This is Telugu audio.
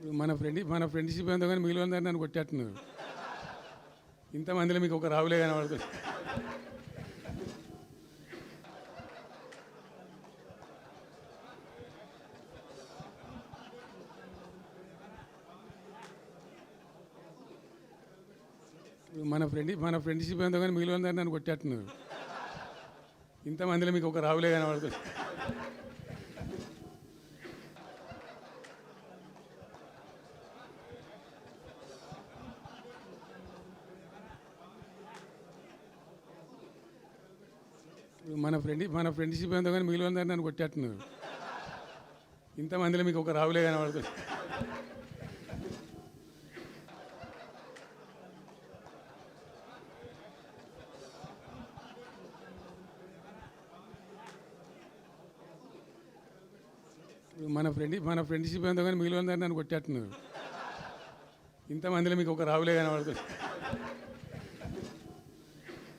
మన ఫ్రెండ్షిప్ ఏందో కానీ మిగిలిన అందరూ నన్ను కొట్టేట్టున్నారు. ఇంతమందిలో మీకు ఒక రావులే కనబడుతుంది. మన ఫ్రెండ్షిప్ ఏందో కానీ మిగిలిన అందరూ నన్ను కొట్టేట్టున్నారు. ఇంతమందిలో మీకు ఒక రావులే కనబడుతుంది. మన ఫ్రెండ్షిప్ ఏందో కానీ మిగిలిన అందరూ నన్ను కొట్టేట్టున్నారు. ఇంతమందిలో మీకు ఒక రావులే కనబడుతుంది. మన ఫ్రెండ్షిప్ ఏందో కానీ మిగిలిన అందరూ నన్ను కొట్టేట్టున్నారు. ఇంతమందిలో మీకు ఒక రావులే కనబడుతుంది.